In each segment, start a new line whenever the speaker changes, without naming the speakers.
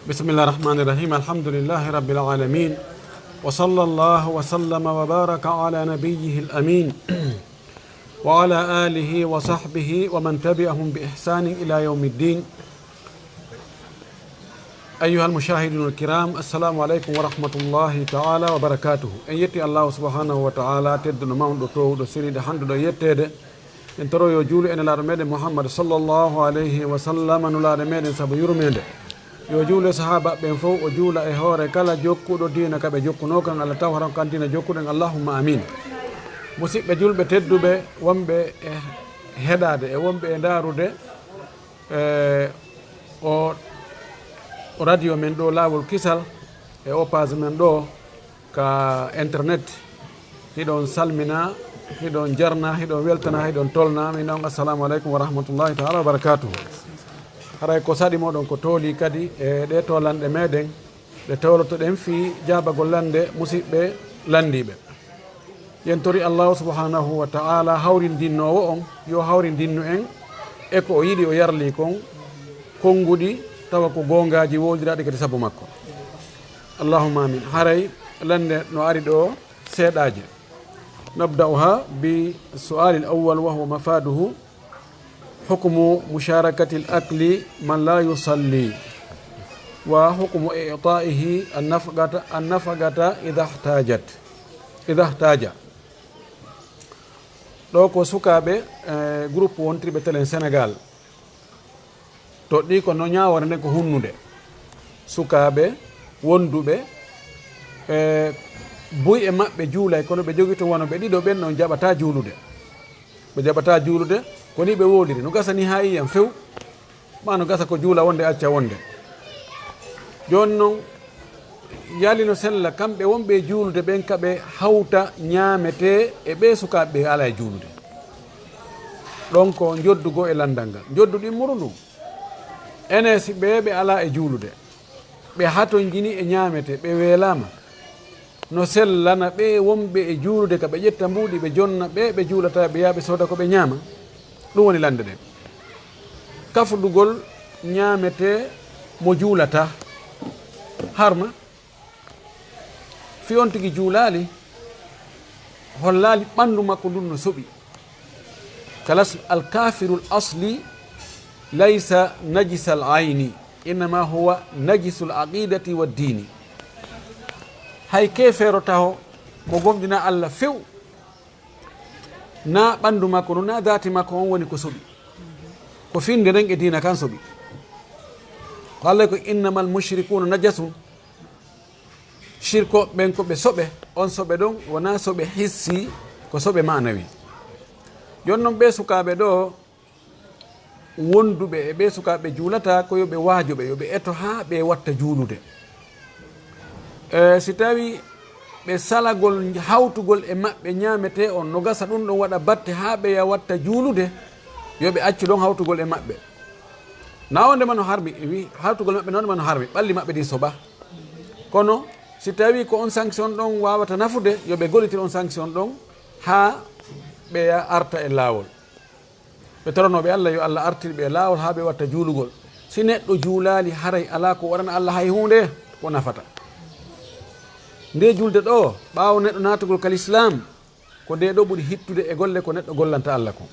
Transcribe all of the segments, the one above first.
بسم الله الرحمن الرحيم الحمد لله رب العالمين وصلى الله وسلم وبارك على نبيه الأمين وعلى آله وصحبه ومن تبعهم بإحسان إلى يوم الدين. أيها المشاهدون الكرام السلام عليكم ورحمة الله تعالى وبركاته. أن يتي الله سبحانه وتعالى تدن ماون دو دو سيري دو حمد دو يتede en toro yo juulu en laado meɗen Mouhammad sallallahu alayhi wa sallam nulaade meɗen sabu yurmede yo juule sahaba ɓen fof o juula e hoore kala jokkuɗo diina kaɓe jokkuno kan Allah taw haran kan diina jokkuɗen allahumma amin. Musidɓe julɓe tedduɓe wonɓe e heɗade e wonɓe e ndarude o radio men ɗo laawol kisal e o page men ɗo ka internet hiɗon salmina hiɗon jarna hiɗon weltana hiɗon tolna min on assalamu aleykum wa rahmatullahi taala wa barakatuhu. haray ko saɗi moɗon ko tooli kadi e ɗe tolanɗe meɗen ɗe tawlotoɗen fi jabagol lande musidɓe landiɓe. yen tori allahu subhanahu wa taala hawrindinnowo on yo hawrindinnu en e ko o yiɗi o yarli kon konnguɗi tawa ko gongaji woldiraɗi kadi sabu makko allahumma amin. haray lande no ari ɗo seeɗaje نبدأها بالسؤال الأول وهو مفاده حكم مشاركة الأكل من لا يصلي وحكم إعطائه النفقة إذا احتاج. ɗo ko sukaɓe groupe wontriɓe télé Sénégal to ɗi ko no ñawore nde ko hunnude sukaɓe wonduɓe buy e maɓɓe juulay kono ɓe jogui to wono ɓe ɗiɗo ɓen on jaɓata juulude ɓe jaɓata juulude koni ɓe woliri no gasa ni ha yiyam few ma no gasa ko juula wonde acca wonde. joni noon yalino sella kamɓe wonɓe juulude ɓen kaɓe hawta ñaamete e ɓe sukaɓe ɓe ala e juulude ɗon ko joddugo e landal ngal jodduɗi muru ndu ene si ɓe ala e juulude ɓe hato jini e ñaamete ɓe weelama no sellana ɓe wonɓe e juulude ka ɓe ƴetta mbuuɗi ɓe jonna ɓe juulata ɓe yaaɓe sooda ko ɓe ñaama ɗum woni lande ɗen kafudugol ñaamete mo juulata harma fi on tigi juulaali hollaali ɓanndu makko ndun no soɓi kalas alkafirul asli laysa najisa al ayni innama huwa najisul aqidati wa dini. hay kefeero taho mo gomɗina Allah few na ɓanndu makko no na dati makko on woni ko soɓi ko finde nden e dina kan soɓi ko Allah ko innamal mushrikuna najasun shirkoɓe ɓen ko ɓe soɓe on soɓe ɗon wona soɓe hissi ko soɓe manawi. jon noon ɓe sukaɓe ɗo wonduɓe e ɓe sukaɓe juulata ko yoɓe waajoɓe yoɓe eto ha ɓe watta juulude si tawi ɓe salagol hawtugol e maɓɓe ñaamete on no gasa ɗum ɗon waɗa batte ha ɓe ya watta juulude yoɓe accu ɗon hawtugol e maɓɓe nawondema no harmi wi hawtugol maɓɓe nawondema no harmi ɓalli maɓɓe ɗi soɓa kono si tawi ko on sanction ɗon wawata nafude yoɓe gollitir on sanction ɗon ha ɓe ya arta e laawol ɓe toranoɓe Allah yo Allah artirɓe e laawol ha ɓe watta juulugol. si neɗɗo juulali haray ala ko waɗana Allah hay hunde ko nafata nde julde ɗo ɓaawo neɗɗo natugol kal islam ko nde ɗo ɓuri hittude e golle ko neɗɗo gollanta Allah ko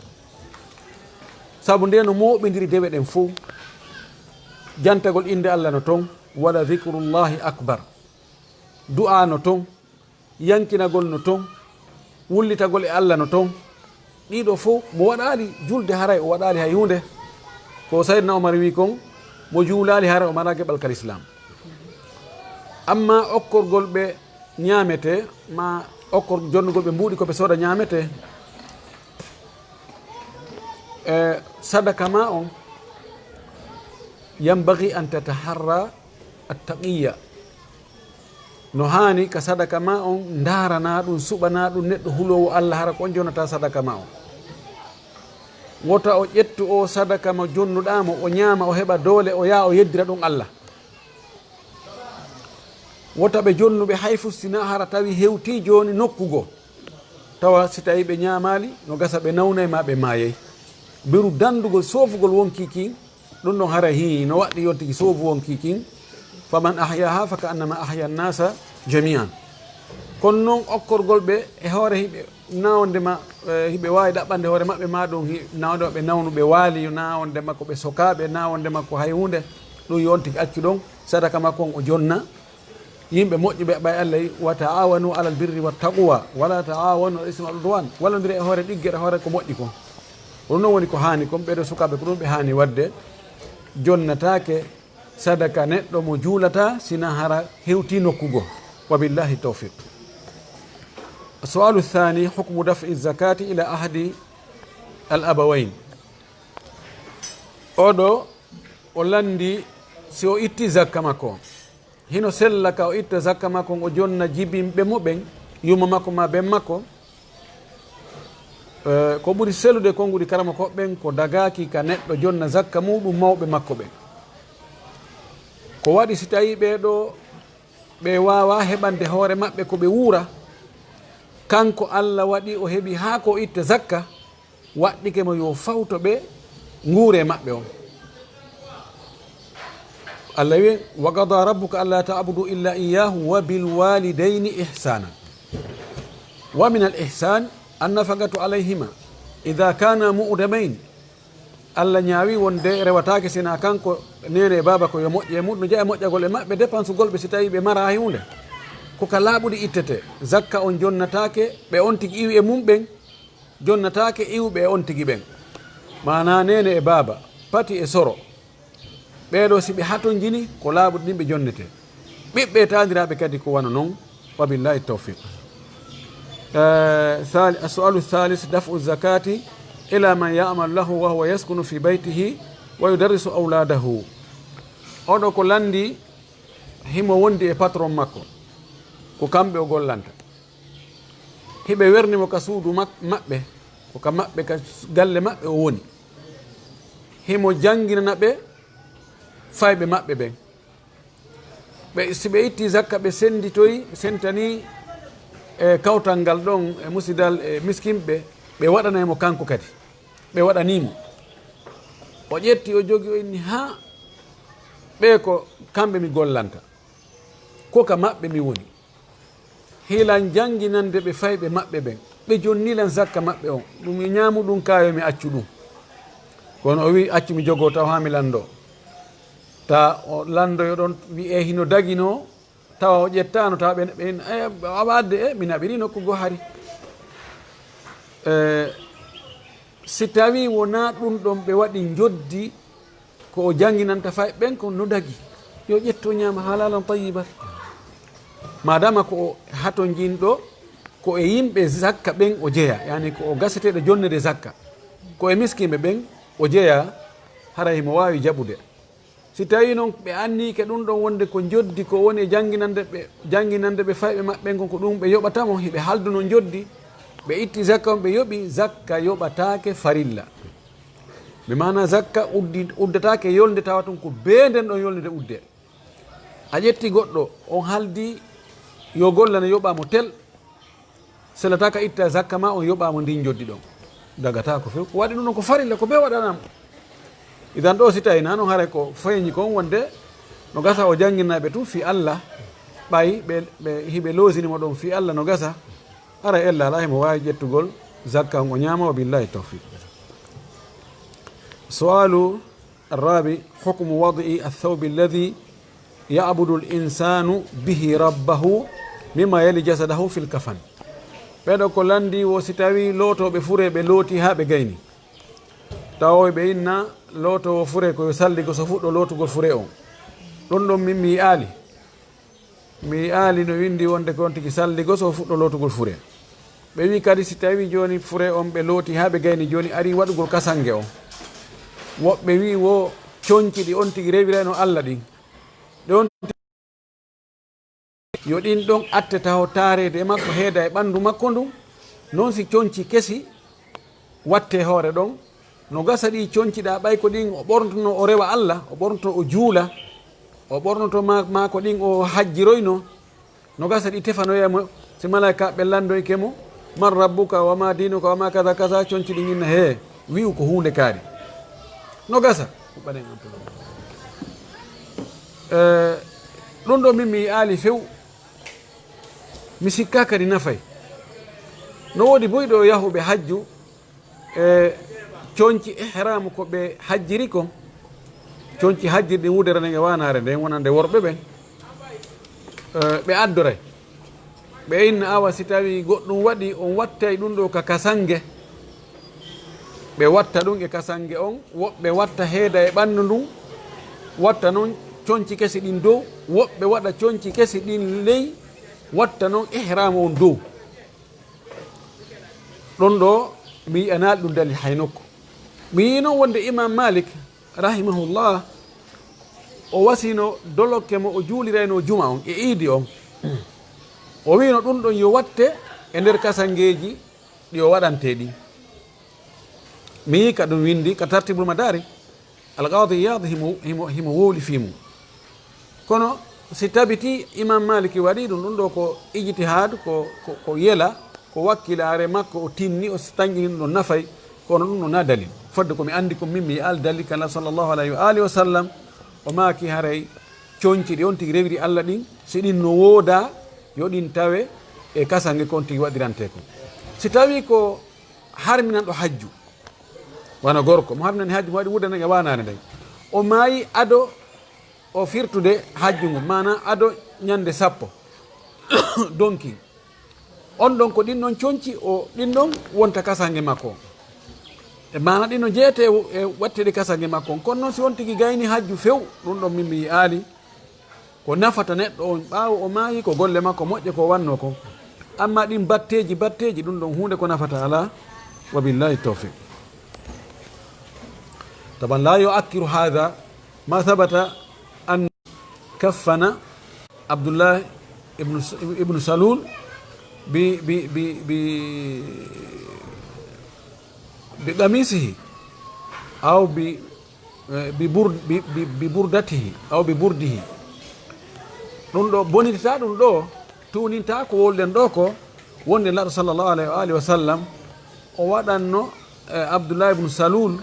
saabu nde no moɓidiri dewe ɗen fof jantagol inde Allah no toon waɗa zicrullahi akbar du'a no toon yankinagol no toon wullitagol e Allah no toon ɗiɗo fof mo waɗali julde haray o waɗali hay hunde ko Sayyidna Umar wi kon mo juulali haray o mara geɓal kal islam. amma okkorgol ɓe ñaamete ma okkor jonnugol ɓe mbuuɗi koɓe sooda ñaamete e sadaka ma on yambagi an tataharra attaqiya no hani ka sadaka ma on darana ɗum suɓana ɗum neɗɗo hulowo Allah hara ko on jonata sadaka ma on wota o ƴettu o sadaka ma jonnuɗamo o ñaama o heɓa doole o yaa o yeddira ɗum Allah wota ɓe jonnuɓe hay fustina hara tawi hewti joni nokkugo tawa si tawi ɓe ñamali no gasa ɓe nawna ma ɓe mayey beru dandugol sofugol wonki ki ɗum ɗon hara hi no waɗɗi yontigi soobu on kikin faman ahyaha fa ka annama ahya nnasa jami'an kono noon okkorgol ɓe e hoore hiɓe nawondema hiɓe wawi ɗaɓɓande hoore maɓɓe ma ɗum nawde maɓɓe nawnuɓe waali nawonde makko ɓe sokaɓe nawonde makko hay hunde ɗum yontigi accu ɗon sadaka makko on o jonna yimɓe moƴƴuɓe ɓay Allah wa ta'awanu alal birri wat taqwa wala ta'awanu al ismi wal udwan wallodiri e hoore ɗigguere hoore ko moƴƴi kon ɗum noon woni ko hani kon ɓeɗo sukaɓe ko ɗum ɓe hani wadde jonnatake sadaka neɗɗo mo juulata sina hara hewti nokkugo wa billahi tawfiq. السؤال الثاني حكم دفع الزكاة إلى أحد الأبوين. oɗo o landi si o itti zakka makko hino sella ka o itta zakka makko o jonna jibinɓe mo ɓen yuma makko ma ɓen makko ko ɓuri sellude konngudi karama koɓɓen ko dagaki ka neɗɗo jonna zakka muɗum mawɓe makko ɓen ko waɗi si tawi ɓeɗo ɓe wawa heɓande hoore maɓɓe ko ɓe wuura kanko Allah waɗi o heɓi ha ko itta zakka waɗɗike mo yo fawto ɓe nguure maɓɓe on. Allah wi wa qada rabbuka alla ta'budu illa iyyahu wa bil walidayni ihsana wa min al ihsan annafaqatu alayhima idha kana mu'damain. Allah ñaawi wonde rewatake sina kanko nene baba ko yo moƴƴe muɗum jeeya moƴƴagol e maɓɓe dépense golɓe si tawi ɓe mara hay hunde koka laaɓuɗi ittete zakka on jonnatake ɓe on tigi iwi e mum ɓen jonnatake iwɓe e on tigi ɓen mana nene e baba pati e soro ɓeɗo si ɓe haton jini ko laaɓuɗi ɗin ɓe jonnete ɓiɓɓe tadiraɓe kadi ko wana noon wa billahi tawfiq. السؤال الثالث دفع الزكاة إلى من يعمل له وهو يسكن في بيته ويدرس أولاده. oɗo ko landi himo wondi e patron makko ko kamɓe o gollanta hiɓe wernimo ka suudu maɓɓe ko ka maɓɓe ka galle maɓɓe o woni himo janginana ɓe fayɓe maɓɓe ɓen ɓe si ɓe itti zakka ɓe senditoyi sentani e kawtal ngal ɗon e musidal e miskinɓe ɓe waɗanaymo kanko kadi ɓe waɗanimo o ƴetti o jogi o inni ha ɓe ko kamɓe mi gollanta ko ka maɓɓe mi woni hiilan janginande ɓe fayɓe maɓɓe ɓen ɓe jonnilan zakka maɓɓe on ɗum ñaamu ɗum kayo mi accu ɗum kono o wi accu mi jogo taw ha mi lando ta o landoyo ɗon wi e hino dagino tawa o ƴettano tawa ɓe awadde e mi naɓiri nokkugo hari si tawi wona ɗum ɗon ɓe waɗi joddi ko o janginanta fay ɓen ko no dagi yo ƴetto ñaama halalan tayibat madama ko o hato jinɗo ko e yimɓe zakka ɓen o jeeya yani ko o gaseteɗo jonnede zakka ko e miskimɓe ɓen o jeeya haray mo wawi jaɓude si tawi noon ɓe annike ɗum ɗon wonde ko joddi ko woni e janginande ɓe fayɓe maɓɓen kon ko ɗum ɓe yoɓatamo hiɓe halduno joddi ɓe itti zakka on ɓe yoɓi zakka yoɓatake farilla ɓe mana zakka uddatake yolde tawa tun ko benden ɗon yolde udde a ƴetti goɗɗo on haldi yo gollane yoɓamo tel selataka itta zakka ma on yoɓamo ndin joddi ɗon dagata ko few ko waɗi ɗum ɗon ko farilla ko be waɗanamo idan ɗo si tawi na noon haara ko feeñi kon wonde no gasa o janginnaɓe tu fi Allah ɓay ɓe hiɓe loosinimo ɗon fi Allah no gasa hara ella ala himo wawi ƴettugol zakka on o ñama wa billahi tawfiq. سؤال الرابع حكم وضع الثوب الذي يعبد الإنسان به ربه مما يلي جسده في الكفن. ɓeɗo ko landi wo si tawi lootoɓe fure ɓe looti ha ɓe gayni tawoɓe inna lootowo fure koyo salligo so fuɗɗo lootugol fure on ɗum ɗon min mi aali no windi wonde ko on tigi salligo so fuɗɗo lootugol fure ɓe wi kadi si tawi joni fure on ɓe looti ha ɓe gayni joni ari waɗugol kasange on woɓɓe wi wo coñci ɗi on tigi rewirayno Allah ɗin ɗon yo ɗin ɗon atte taw taarede e makko heeda e ɓandu makko ndum noon si coñci kesi watte hoore ɗon no gasa ɗi coñciɗa ɓay ko ɗin o ɓornotono o rewa Allah o ɓornoto o juula o ɓornoto ma ko ɗin o hajjiroyno no gasa ɗi tefanoyamo si malaika ɓe landoyke mo man rabbuka wama dinuka wama kaza kaza coñci ɗi inna he wi'u ko hunde kaari no gasa huɓɓanen ampulon ɗum ɗo min mi aali few mi sikka kadi nafay no woodi boyɗo yahuɓe hajju coñci ihramu ko ɓe hajjiri kon coñci hajjirɗi wuderane e wanare nden wonande worɓe ɓen ɓe addoray ɓe inna awa si tawi goɗɗum waɗi on wattay ɗum ɗo ka kasange ɓe watta ɗum e kasange on woɓɓe watta heeda e ɓanndu ndun watta noon coñci kesi ɗin dow woɓɓe waɗa coñci kesi ɗin ley watta noon ihramu on dow ɗon ɗo mi yi anaali ɗum dali hay nokku mi yi noon wonde imam malik rahimahullah o wasino dolokke mo o juulirayno juma on e iidi on o wino ɗum ɗon yo watte e nder kasangeji ɗi o waɗante ɗi mi yi ka ɗum windi ka tartibul madari alqadi iyad himo wowli fimu kono si tabiti imam maliki waɗi ɗum ɗo ko ijtihad ko yela ko wakkilare makko o tinni o tañƴini ɗum ɗo nafay kono ɗum ɗo na dalil fodde komi andi ko min mi al dalil kala sallllahu alayhi wa alihi wa sallam o maaki haray coñci ɗi on tigi rewiri allah ɗin si ɗin no wooda yo ɗin tawe e kasange ko on tigi waɗirante ko si tawi ko harminanɗo hajju wona gorko mo harminani hajju mo waɗi wuddane e wanare nden o maayi ado o firtude hajju ngu mana ado ñande 10 donki on ɗon ko ɗin ɗon coñci o ɗin ɗon wonta kasange makko e mana ɗin no jeeyete e wattede kasange makko on kono noon si won tigi gayni hajju few ɗum ɗon min mi aali ko nafata neɗɗo on ɓaawo o maayi ko golle makko moƴƴe ko wanno ko amma ɗin batteji ɗum ɗon hunde ko nafata ala wa billahi tawfiq taban la yu'akkiru hadha ma thabata an kaffana abdullah ibnu salul بقميصه أو ببردته أو ببرده ɗum ɗo bonitita ɗum ɗo tuninta ko wolden ɗo ko wonde laɗo sallllahu alayhi wa alihi wa sallam o waɗanno abdoullah ibnu salul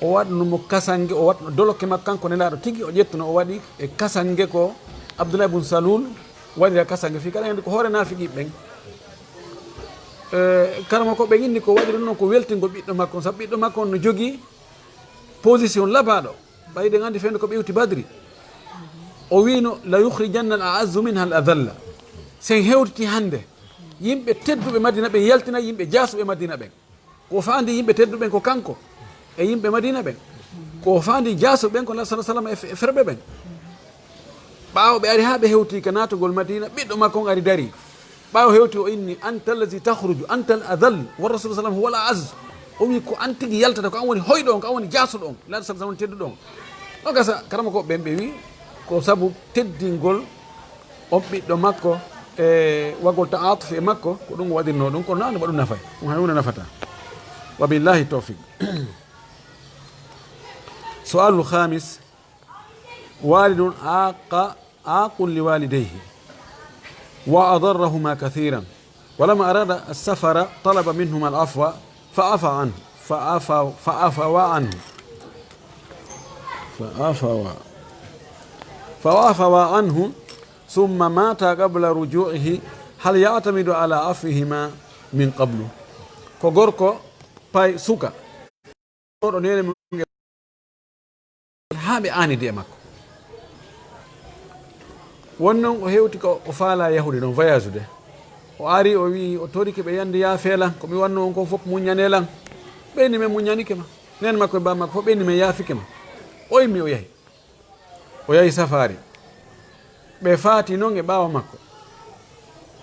o waɗnumo kasange o waɗno dolokke makko kanko nelaɗo tigi o ƴettuno o waɗi e kasange ko abdoullah ibnu salul waɗira kasange fi kala ko hoore nafiqiɓe ɓen karama ko ɓe inni ko waɗi ɗum noon ko weltingol ɓiɗɗo makko sabu ɓiɗɗo makko on no jogii position labaɗo ɓayde gandi fende ko ɓewti badri o wino la yukhrijanna al a'azzu minha al adalla sen hewtiti hande yimɓe tedduɓe madina ɓen yaltina yimɓe jasuɓe madina ɓen ko fandi yimɓe tedduɓen ko kanko e yimɓe madina ɓen ko fandi jasuɓe ɓen ko la sallah sallam e ferɓe ɓen ɓaawo ɓe ari ha ɓe hewti ka natugol madina ɓiɗɗo makko on ari dari ɓaawo hewti o inni anta allazi takhruju anta al adal wa rasul sallam huwa al a'azz o wi ko an tigi yaltata ko an woni hoyɗo on ko an woni jasuɗo on la sallah sallam tedduɗo on o gasa karama ko ɓen ɓe wi ko sabu teddingol on ɓiɗɗo makko e waggol ta'atuf e makko ko ɗum waɗirno ɗum kono nane waɗum nafay ɗum hay hunde nafata wa billahi tawfiq su'alul khamis walidun aqul liwalidayhi wa adarrahuma kathiran ولما أراد السفر طلب منهما العفو فعفوا عنه ثم مات قبل رجوعه هل يعتمد على عفوهما من قبل ko gorko pay suka oɗo nene ha ɓe anide e makko wonnon o hewti ko o faala yahude noon voyage de o ari o wi o torike ɓe yande yaafelan komi wanno on ko fof muñanelan ɓeyni men muñanike ma nen makko e ba makko fof ɓeyni men yaafike ma o yimmi o yahi safari ɓe faati noon e ɓaawa makko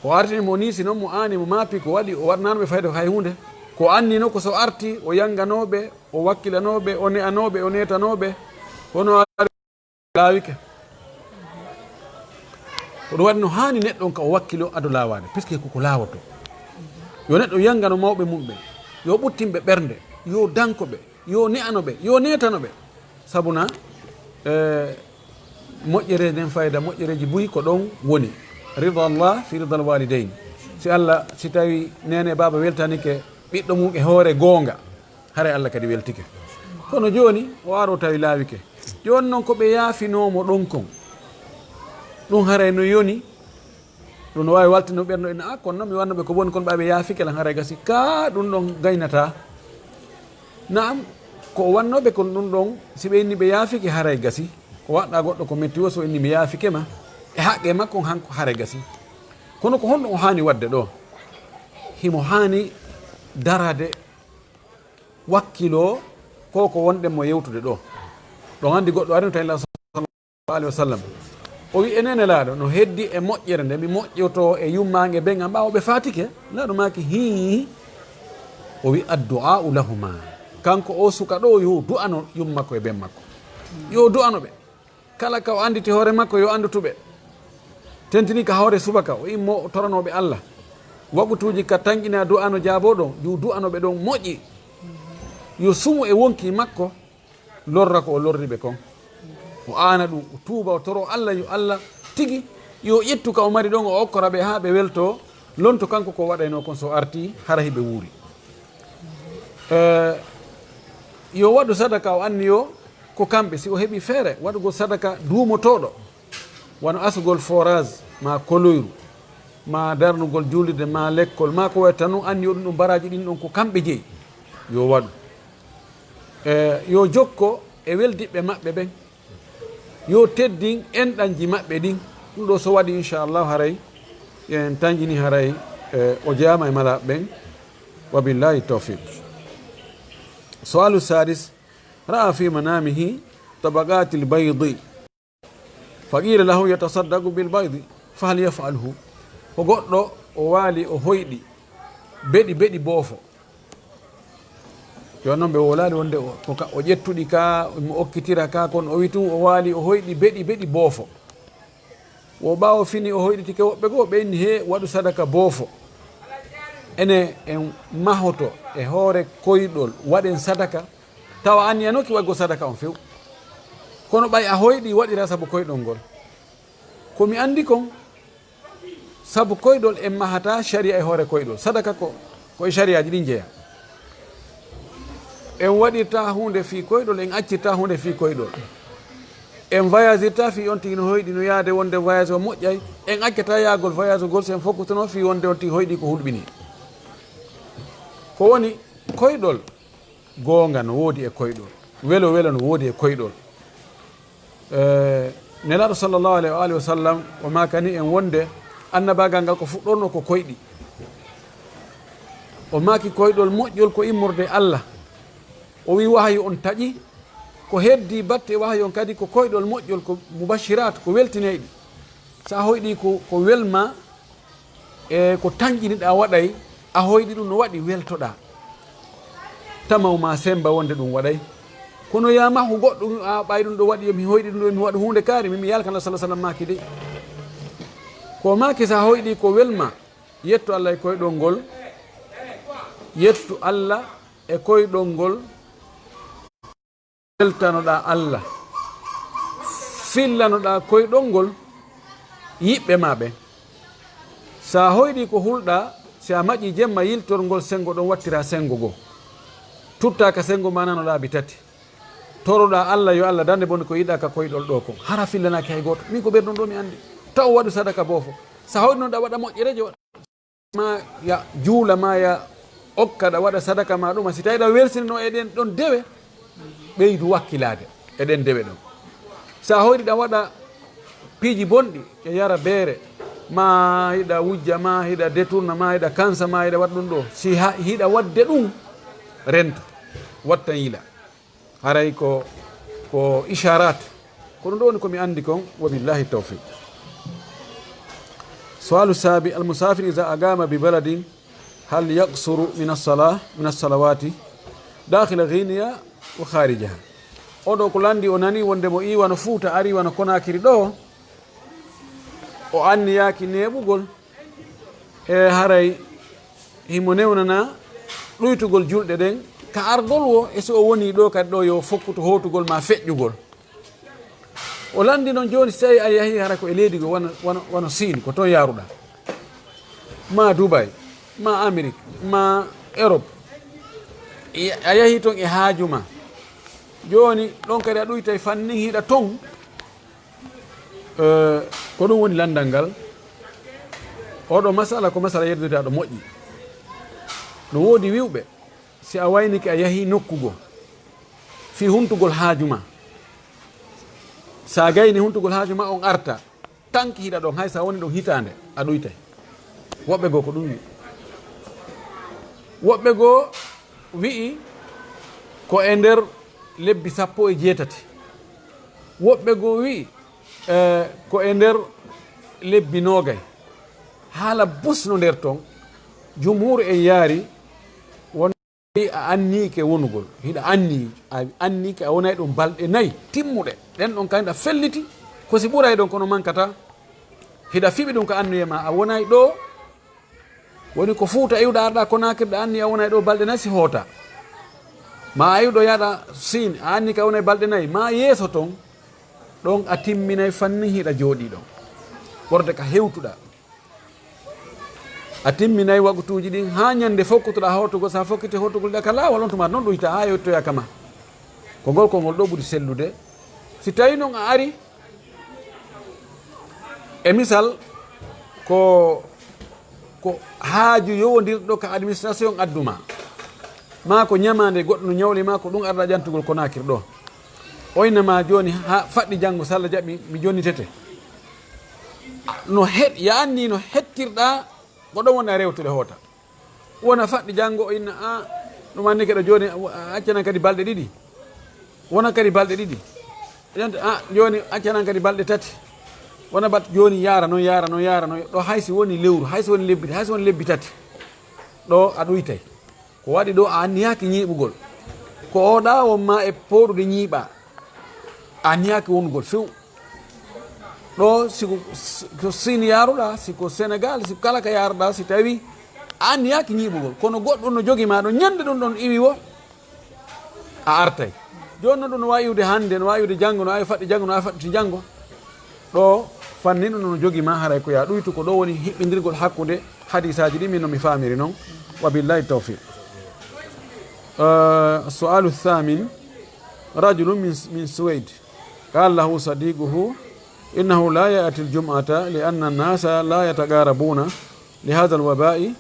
o artini mo niisi noon mo aani mo maapi ko waɗi o waɗnanoɓe fayde hay hunde ko annino ko so arti o yanganoɓe o wakkilanoɓe o ne'anoɓe o netanoɓe hono laawike ko ɗum waɗi no haani neɗɗo on ka o wakkilo ado laawade puisque koko laawoto yo neɗɗo yangano mawɓe mumɓe yo ɓuttimɓe ɓernde yo dankoɓe yo ne'anoɓe yo netanoɓe sabuna moƴƴere nden fayda moƴƴereji buyi ko ɗon woni rida Allah fi ridal walidayn si Allah si tawi nene baba weltanike ɓiɗɗo mum e hoore goonga haray Allah kadi weltike kono joni o aro tawi laawike joni noon ko ɓe yaafinomo ɗon kon ɗum haray no yoni ɗum no wawi waltino ɓerno en a kono noon mi wannoɓe ko woni kono ɓaɓe yaafike lan haray gasi ka ɗum ɗon gaynata naam ko wannoɓe kon ɗum ɗon si ɓe inni ɓe yaafike haray gasi ko waɗɗa goɗɗo ko metti o so inni mi yaafike ma e haqqe makko hanko haray gasi kono ko honɗum o hani wadde ɗo himo hani darade wakkilo ko wonɗenmo yewtude ɗo ɗon andi goɗɗo arino tawi sallallahu alaihi wa sallam o wi enene laaɗo no heddi e moƴƴere nde mi moƴƴoto e yummague ɓen am ɓawo ɓe fatike laaɗo maki hi o wi addu'a'u lahuma kanko o suka ɗo yo du'ano yummakko e ɓen makko yo du'ano ɓe kala ka o anditi hoore makko yo andutuɓe tentini ka hawre subaka o immo toranoɓe Allah waɓutuji ka tanƴina du'ano jaaboɗo yo du'anoɓe ɗon moƴƴi yo sumu e wonki makko lorra ko o lorriɓe kon o ana ɗum o tuuba o toro Allah yo Allah tigi yo ƴettu ka o mari ɗon o okkoraɓe ha ɓe welto lonto kanko ko waɗayno kon so arti hara hiɓe wuuri yo waɗu sadaka o anni yo ko kamɓe si o heeɓi feere waɗugol sadaka duumotoɗo wano asugol forage ma koloyru ma darnugol juulirde ma lekkol ma ko wayta noon anni yo ɗum ɗum baraji ɗin ɗon ko kamɓe jeeyi yo waɗu yo jokko e weldiɓɓe maɓɓe ɓen yo teddin enɗanji maɓɓe ɗin ɗum ɗo so waɗi inchallahu haray en tañƴini haray o jeyama e malaɓe ɓen wabillahi tawfiq soalu sadis ra'a fi manamihi tabaqati lbaydi fa qila lahu yatasaddaqu bilbaydi fahal yafalhu ko goɗɗo o waali o hoyɗi beɗi boofo yo noon ɓe wolali wonde o ƴettuɗi ka mo okkitira ka kono o wi tum o waali o hoyɗi beɗi boofo wo ɓawo fini o hoyɗitike woɓɓe goo ɓe inni he waɗu sadaka boofo ene en mahoto e hoore koyɗol waɗen sadaka tawa anni anoki waggo sadaka on few kono ɓay a hoyɗi waɗira saabu koyɗol ngol komi andi kon saabu koyɗol en mahata sharia e hoore koyɗol sadaka ko e shariaji ɗin jeeya en waɗirta hunde fi koyɗol en accirta hunde fi koyɗol en voyagirta fi on tigi no hoyɗi no yaade wonde voyage o moƴƴay en accata yaagol voyage gol so en fokkutono fi wonde on tigi hoyɗi ko hulɓini ko woni koyɗol goonga no woodi e koyɗol welo no woodi e koyɗol nelaɗo sallllahu alayhi wa sallam o makani en wonde annabagal ngal ko fuɗɗorno ko koyɗi o maki koyɗol moƴƴol ko immorde Allah o wi wahayu on taƴi ko heddi batte wahayu on kadi ko koyɗol moƴƴol ko mubashirat ko weltineyɗi sa hoyɗi ko welma e ko tanƴiniɗa waɗay a hoyɗi ɗum no waɗi weltoɗa tamaw ma semba wonde ɗum waɗay kono yamahu goɗɗum a ɓay ɗum ɗo waɗi yomi hoyɗi ɗum ɗo mi waɗa hunde kaari mimi yalkana salah sallam maki de ko maki sa hoyɗi ko welma yettu Allah e koyɗol ngol yettu Allah e koyɗol ngol weltanoɗa Allah fillanoɗa koyɗol ngol yiɓɓe ma ɓe sa hoyɗi ko hulɗa si a maƴi jemma yiltorngol sengo ɗon wattira sengo goo tutta ka sengo ma nanoɗa bi tati toroɗa Allah yo Allah dande bonde ko yiɗa ka koyɗol ɗo ko hara fillanaki hay goto min ko ɓerɗon ɗo mi andi taw waɗu sadaka boofo sa hoyɗinoɗa waɗa moƴƴereje ma ya juula ma ya okkaɗa waɗa sadaka ma ɗuma si tawiɗa welsinino eɗen ɗon dewe ɓeydu wakkilade eɗen dewe ɗon sa hoyɗiɗa waɗa piiji bonɗi e yara beere ma hiɗa wujja ma hiɗa détourna ma hiɗa kansa ma hiɗa waɗa ɗum ɗo si hiɗa wadde ɗum rento watta yila haray ko isharat kono ɗo woni komi andi kon wabillahi tawfiq soalu saabi almusafir iza agama bi baladin hal yaksuru min alsalawati dakhila ghiniya wa kharijaha oɗo ko landi o nani wonde mo iwano Fuuta ari wano Konakiri ɗo o anni yaaki neɓugol e haray himo newnana ɗoytugol julɗe ɗen ka ardol wo e so o woni ɗo kadi ɗo yo fokkuto hotugol ma feƴƴugol o landi noon joni so tawi a yahi hara ko e leydi go wono Siin ko toon yaruɗa ma Dubai ma Amérique ma Europe a yahi toon e haaju ma joni ɗon kadi a ɗuyta fanni hiɗa ton ko ɗum woni landal ngal oɗo masala ko masala yeddude aɗo moƴƴi no woodi wiwɓe si a wayniki a yahi nokkugo fi huntugol haaju ma sa gayni huntugol haaju ma on arta tanki hiɗa ɗon hay sa woni ɗon hitande a ɗuytay woɓɓe goo ko ɗum wi woɓɓe goo wi'i ko e nder lebbi 17 woɓɓe goo wi'i ko e nder lebbi 20 haala busno nder ton jumhur en yaari won a annike wonugol hiɗa annike a wonay ɗum balɗe 4 timmuɗe ɗen ɗon kañum ɗa felliti ko si ɓuray ɗon kono mankata hiɗa fiɓi ɗum ko annuye ma a wonay ɗo woni ko fuuta iwɗa arɗa ko nakirɗa anni a wonay ɗo balɗe 4 si hoota ma a iwɗo yaɗa sin a anni ka wonay balɗe 4 ma yeeso ton ɗon a timminay fanni hiɗa jooɗi ɗon ɓorde ka hewtuɗa a timminay wagutuji ɗin ha ñande fokkutoɗa hawtugo sa fokkiti hawtugol ɗa ka laawol on tuma noon ɗoyta ha yettoya kama ko ngol kolngol ɗo ɓuri sellude si tawi noon a ari e misal ko haaju yowodirɗo ka administration adduma ma ko ñamande goɗɗo no ñawli ma ko ɗum arɗa ƴantugol ko nakirɗo oynama joni ha faɗɗi janggo so Allah jaɓi mi jonnitete no ya anni no hettirɗa ko ɗon woni a rewtude hoota wona faɗɗi janggo o inna a ɗum anni keɗo joni accanan kadi balɗe 2 wona kadi balɗe 2 ƴanta a joni accanan kadi balɗe 3 wona bat joni yara noon ɗo haysi woni lewru haysi woni lebbi 3 ɗo a ɗuytay ko waɗi ɗo a anniyaki ñiiɓugol ko oɗa wonma e poɗude ñiiɓa a anniyaki wonugol few ɗo siko Sin yaruɗa siko Sénégal siko kala ka yaruɗa si tawi a anniyaki ñiiɓugol kono goɗɗo no jogi ma ɗo ñande ɗum ɗon iwi wo a artay joni noon ɗum no wawi iwde hande no wawi iwde janggo no wawi faɗɗi janggo no wawi faɗɗiti janggo ɗo fanni ɗum no jogi ma haray ko ya ɗuytu ko ɗo woni hiɓɓidirgol hakkude hadisaji ɗi min no mi famiri noon wa billahi tawfiq. السؤال الثامن رجل من سويد قال له صديقه إنه لا يأتي الجمعة لأن الناس لا يتقاربون لهذا الوباء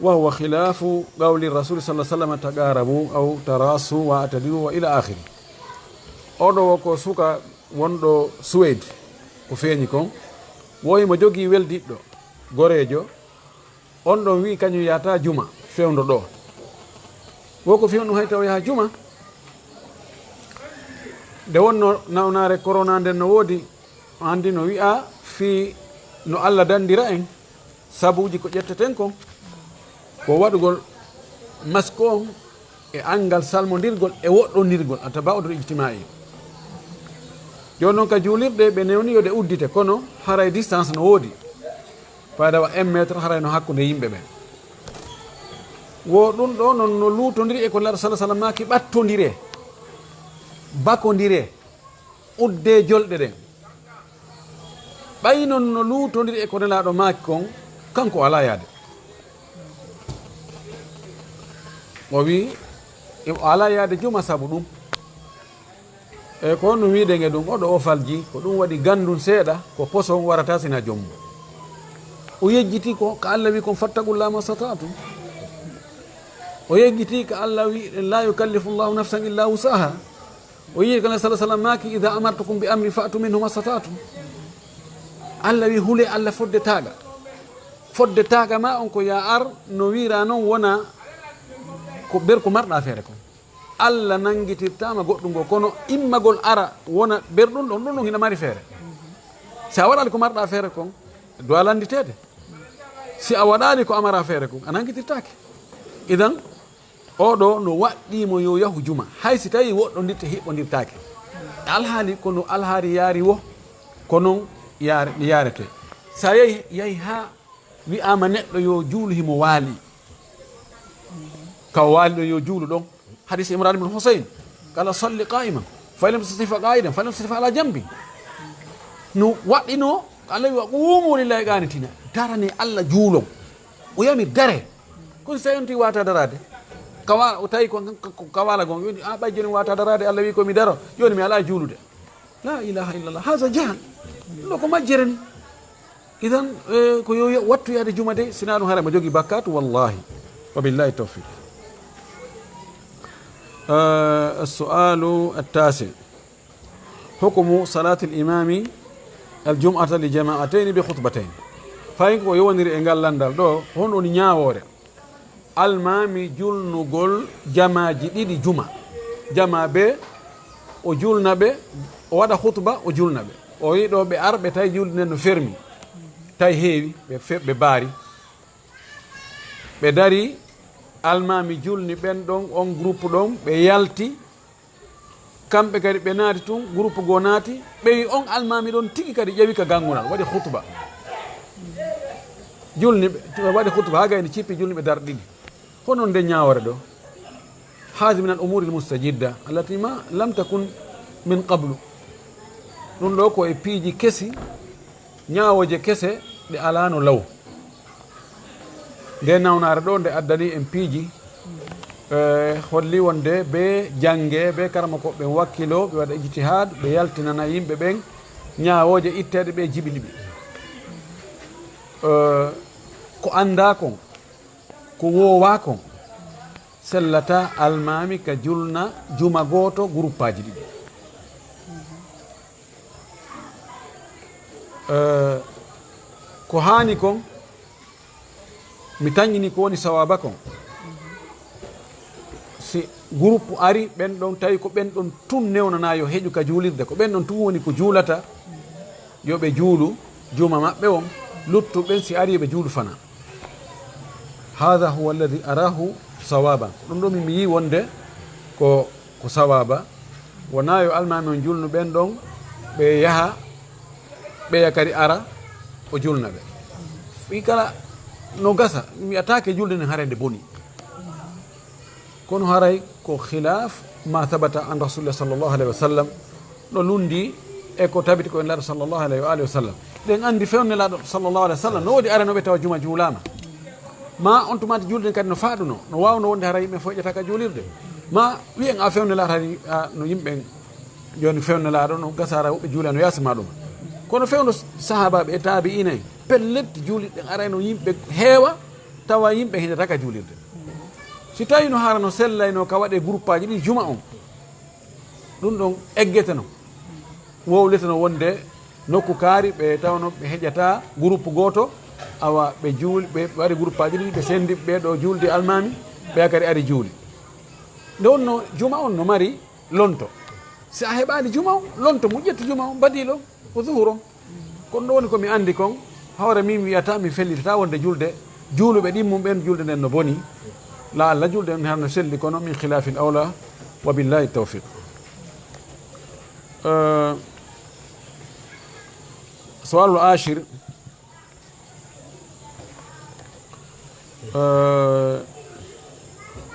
وهو خلاف قول الرسول صلى الله عليه وسلم تقاربوا أو تراصوا واعتدلوا وإلى آخره. أودو ko suka wonɗo Suède ko feeñi kon woyi mo jogii weldiɗɗo goreejo on ɗon wi kañum yata juma fewndo ɗo woko fi ɗum hay taw yaha juma nde wonno nawnare corona nden no woodi andi no wi'a fi no Allah dandira en sabuji ko ƴetteten kon ko waɗugol masque on e angal salmodirgol e woɗɗodirgol ataba'udul ijtimai joni noon ka juulirɗe ɓe newni yode uddite kono haray distance no woodi fayda wa 1 métre haray no hakkude yimɓe ɓen wo ɗum ɗo non no luutodiri e ko laɗa salah sallam maki ɓattodire bakodire udde jolɗe ɗen ɓay non no luutodiri e ko nelaɗo maki kon kanko ala yaade o wi o ala yaade juma saabu ɗum e ko no wiɗen e ɗum oɗo o falji ko ɗum waɗi gandum seeɗa ko poson warata sina jommu o yejjiti ko Allah wi kon fattaqullaha ma stata'tum o yejjiti ko Allah wi la yukallifu llahu nafsan illa wusaha o yi kala sallallahu alaihi wasallam maki idha amartukum bi amri fa'tu minhu ma stata'tum Allah wi hule Allah fodde taga ma on ko ya ar no wira non wona ko ber ko marɗa feere kon Allah nangitirtama goɗɗungo kono immagol ara wona berɗum ɗon ɗum hina mari feere si a waɗali ko marɗa feere kon do a landitede si a waɗali ko amara feere kon a nangitirtake idan oɗo no waɗɗimo yo yahu juma hay si tawi woɗɗodirte hiɓɓodirtake alhaali kono alhaari yaari wo ko noon yarete sa yehi ha wi'ama neɗɗo yo juulu himo waali kaw waali ɗo yo juulu ɗon hadis Imran ibn Husayn kala salli qa'iman fa lam tastati qa'idan fa lam tastati ala jambi no waɗɗino Allah wi qumu lillahi qanitina darani Allah juulon o yami dare kono so tawi on ti wata darade kawala o tawi ko kawala gon yoni a ɓay joni wata darade Allah wi komi daro joni mi ala juulude la ilaha illallah hasa jahan ɗo ko majjere ni idan ko yo wattu yade juma de sina ɗum haara mo jogui bakkatu wallahi wa billahi tawfiq السؤال التاسع حكم صلاة الإمام الجمعة لجماعتين بخطبتين فاين كو يونير انغال لاندال دو هون اون نياوره المامي جولنوغول جماجي ديدي جمعة جماعة be o julna ɓe o waɗa khutba o julna ɓe o yiɗo ɓe arɓe tawi julde nden no fermi tawi heewi ɓe baari ɓe dari almami julni ɓen ɗon on groupe ɗon ɓe yalti kamɓe kadi ɓe naati tun groupe goo naati ɓewi on almami ɗon tigi kadi ƴewi ka gangunal waɗi khutba julni ɓe waɗi khutba ha gayni cippi julni ɓe darɗiɗi hono nde ñawore ɗo hadi min al umuri l mustajidda allati ma lam takun min qablu ɗum ɗo ko e piiji kesi ñawoje kese ɗe alano law nde nawnare ɗo nde addani en piiji holli wonde be jangge be karama ko ɓe wakkilo ɓe waɗa ijtihad ɓe yaltinana yimɓe ɓen ñawoje itteɗe ɓe jibini ɓe ko anda kon ko wowa kon sellata almami ka julna juma goto groupe aji ɗiɗi ko hani kon mi tañini ko woni sawaba kon si groupe ari ɓen ɗon tawi ko ɓen ɗon tun newnana yo heƴu ka juulirde ko ɓen ɗon tun woni ko juulata yoɓe juulu juma maɓɓe on luttuɓen si ari yoɓe juulu fana hada huwa alladi arahu sawaba ɗum ɗo mi yi wonde ko sawaba wona yo almami on julnu ɓen ɗon ɓe yaha ɓeya kadi ara o julna ɓe ɓi kala no gasa mi atake julde nden harende boni kono haray ko khilaf ma thabata an rasulillah sallllahu alayhi wa sallam ɗo lundi e ko tabiti ko en laaɗo sallllahu alayhi wa alihi wa sallam ɗen andi fewne laaɗo sallllahu alayhi wa sallam no woodi aranoɓe tawa juma juulama ma on tumati julde kadi no faaɗuno no wawno wonde hara yimɓe fof ƴetta ka juulirde ma wiyen a fewne laaɗo hari no yimɓe joni fewne laaɗo no gasara woɓɓe juula no yasima ɗum kono fewno sahabaɓe e taabi ina en pelletti juulirɗen arayno yimɓe heewa tawa yimɓe heñata ka juulirde si tawi no hara no sellayno ka waɗe groupe aji ɗi juma on ɗum ɗon eggete no wowlete no wonde nokku kaari ɓe tawno ɓe heƴata groupe goto awa ɓe juuli ɓe waɗi groupe aji ɗi ɓe sendi ɓeɗo juulde almami ɓe kadi ari juuli nde wonno juma on no mari lonto si a heɓani juma on lonto moƴƴetto juma on mbaɗiɗo ko zuhur on kono ɗo woni komi andi kon hawre min wiyata mi fellitata wonde julde juuluɓe ɗimmum ɓen julde nden no boni la Allah julde en harno selli kono min khilafil awla wa billahi tawfiq sualul ashir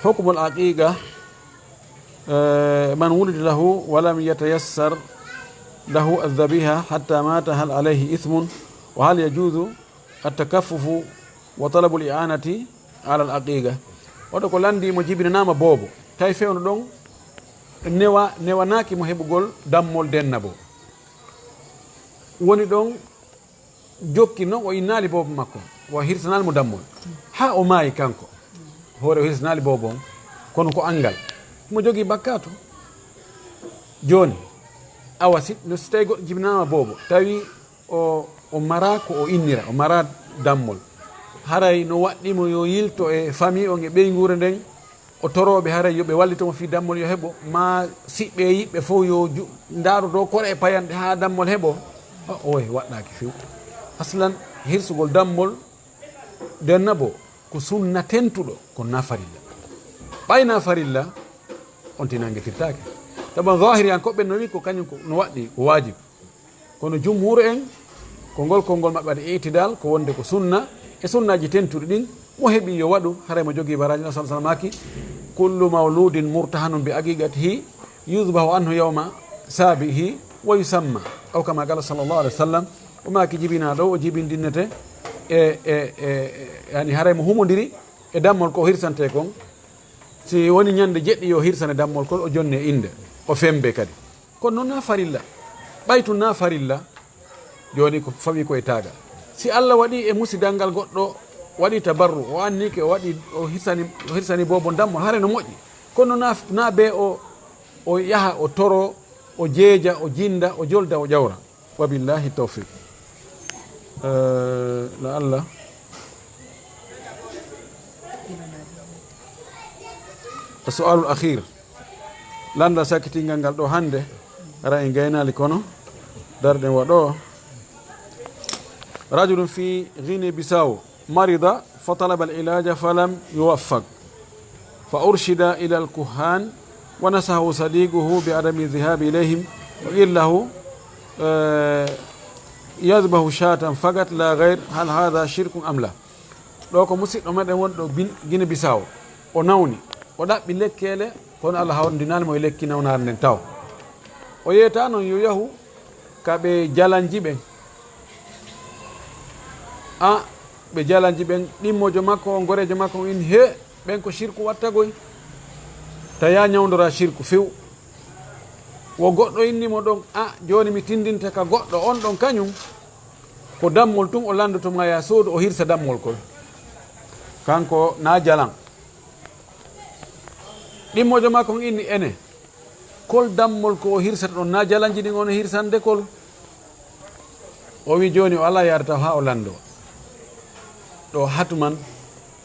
حكم العقيقة من ولد له ولم يتيسر له الذبيحة حتى مات هل عليه إثم وهل يجوز التكفف وطلب الإعانة على العقيقة oɗo ko landi mo jibinanama boobo tawi fewno ɗon newanaki mo heɓugol dammol denna bo woni ɗon jokki noon o innali boobo makko o hirsanali mo dammol ha o maayi kanko hoore o hirsanali boobo on kono ko angal mo jogui bakkatu joni awa si tawi goɗɗo jibinanama boobo tawi o mara ko o innira o mara dammol haray no waɗɗimo yo yilto e famille on e ɓeygure nden o toroɓe haray yoɓe wallitomo fi dammol yo heeɓo ma siɓɓe e yiɓɓe fof yo ndaaro dow koɗe e payanɗe ha dammol heeɓo oye waɗɗaki few aslan hirsugol dammol denna bo ko sunna tentuɗo ko na farilla ɓayna farilla on tinanguetirtake taban zahiri an koɓɓe no wi ko kañum no waɗɗi ko wajib kono jumhur en ko ngol konngol maɓɓe waɗa itidal ko wonde ko sunna e sunnaji tentuɗi ɗin mo heeɓi yo waɗu haray mo jogui baraji na sallam maki kullu mawludin murtahanun bi aqiqatihi yusbahu anhu yawma sabihi wa yusamma aw kama qala sallllahu alih wa sallam o maki jibina ɗo o jibindinnete yani haray mo humodiri e dammol ko hirsante kon si woni ñande jeɗɗi yo hirsane dammol kol o jonne inde o fembe kadi kono noon na farilla ɓaytu na farilla joni ko fawi koye taaga si Allah waɗi e musidal ngal goɗɗo waɗi tabarru o annike o waɗi o hirsani bobo dammol hare no moƴƴi kono na be o yaha o toro o jeeja o jinda o jolda o ƴawra wabillahi tawfiq la Allah السؤال الأخير لاندا ساكتينغال نgal ɗo hande ara en gaynali kono darden waɗo رجل في غينيا بيساو مرض فطلب العلاج فلم يوفق فأرشد إلى الكهان ونصحه صديقه بعدم الذهاب إليهم وقيل له يذبح شاة فقط لا غير هل هذا شرك أم لا لوكو مسيد أمد وندو غينيا بيساو ونوني ودا بلكيله كون الله هوندينال مو lekki nawnar nen taw o yeta non yo yahu kabe jalanji ben be jalanji ben dimmojo makko gorejo makko in he ben ko shirku watta goy ta ya nyawndora shirku few wo goddo inni mo don joni mi tindinta ka goddo on don kanyum ko dammol tum o landoto ma ya sodo o hirsa dammol kol kanko na jalan ɗimmojo ma kon inni ene kol dammol ko o hirsata ɗon na jalanji ɗin on hirsande kol o wi joni o ala yarata ha o lando ɗo hatuman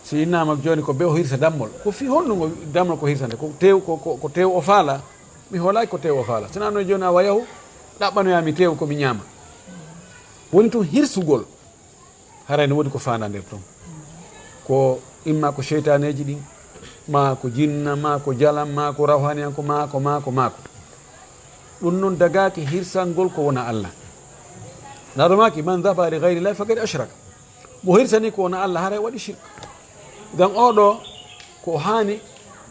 si innama joni ko be o hirsa dammol ko fi honnugo dammol ko hirsande ko tew o faala mi hoolay ko tew o faala sinano joni a wayahu ɗaɓɓanoyami tew komi ñaama woni tun hirsugol harayne woni ko fanda nder ton ko imma ko cheytaneji ɗin ma ko jinna ma ko jalam ma ko rawhaniyanko mako ɗum noon dagaki hirsangol ko wona Allah naɗomaki man dhaba li gayri llahi fakad ashraka mo hirsani ko wona Allah haray waɗi shirk gam oɗo ko hani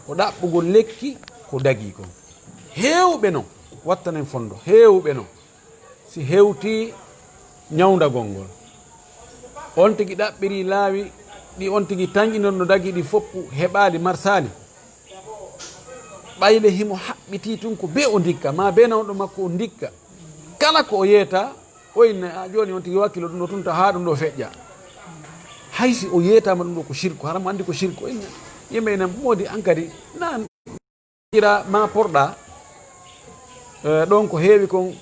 ko ɗaɓɓugol lekki ko dagi ko hewɓe noon wattanen fondo hewɓe noon si hewti ñawdagol ngol on tigui ɗaɓɓiri laawi ɗi on tigui tanƴinon no dagui ɗi foppu heɓali marsali ɓayle himo haɓɓiti tun ko be o dikka ma be nawɗo makko o dikka kala ko o yeeta oyne joni on tigui wakkilo ɗum ɗo tunta ha ɗum ɗo feƴƴa haysi o yeetama ɗum ɗo ko shirku haram andi ko shirku oyne yimɓe enen moodi an kadi nan ira ma porɗa ɗon ko heewi kon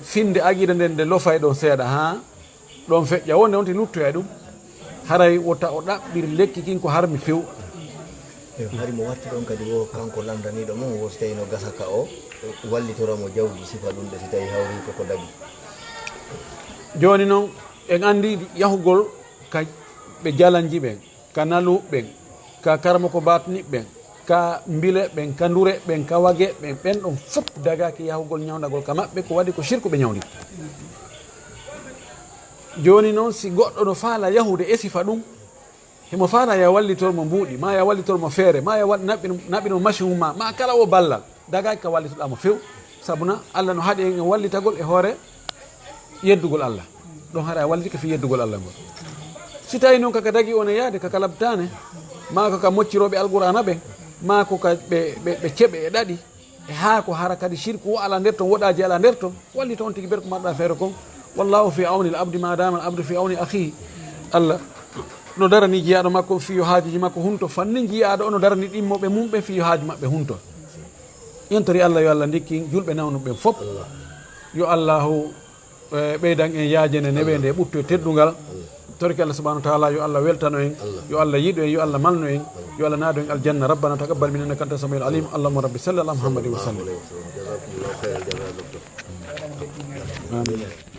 finde aqida nden nde lofay ɗon seeɗa ha ɗon feƴƴa wonde on ti luttoya ɗum haray wota o ɗaɓɓir lekki kin ko harmi few
hari mo watti ɗon kadi wo kanko landaniɗo mum wo so tawi no gasa ka o wallitoramo jawdi sifa ɗum ɗe so tawi hawri koko dagi
joni noon en andi yahugol ka ɓe jalanji ɓen ka nalu ɓen ka karmo ko batni ɓen ka mbile ɓen ka ndure ɓen ka wage ɓen ɓen ɗon fof dagaki yahugol ñawdagol ka maɓɓe ko waɗi ko shirku ɓe ñawdi joni noon si goɗɗo no faala yahude e sifa ɗum himo faala ya wallitormo mbuuɗi ma ya wallitormo feere ma ya naɓɓino machine ma kala o ballal dagaki ka wallitoɗamo few sabuna Allah no haaɗi en wallitagol e hoore yeddugol Allah ɗon haɗa wallitike fi yeddugol Allah ngol si tawi noon kaka dagi on e yaade kaka labtane ma ko ka mocciroɓe alqur'ana ɓen ma ko ka ɓe ceɓe e ɗaɗi e ha ko hara kadi shirku wo ala nder ton woɗaji ala nder ton wallita on tigui ber ko marɗa feere kon wallahu fi awni l abdi madama al abdu fi awni akhihi Allah no darani jiyaɗo makko fiyo haajuji makko hunto fanni jiyaɗo ono darani ɗimmoɓe mumɓe fiyo haaju maɓɓe hunto yentori Allah yo Allah ndikki julɓe nawnu ɓen fof yo Allahu ɓeydan en yaajene neɓe nde ɓutto e teddugal torki Allah subhanahu wa ta'ala yo Allah weltano en yo Allah yiɗo en yo Allah malno en yo Allah naado en aljanna rabbana taqabbal minna innaka anta samiul alim allahumma rabbi salli ala muhammadin wa sallim amin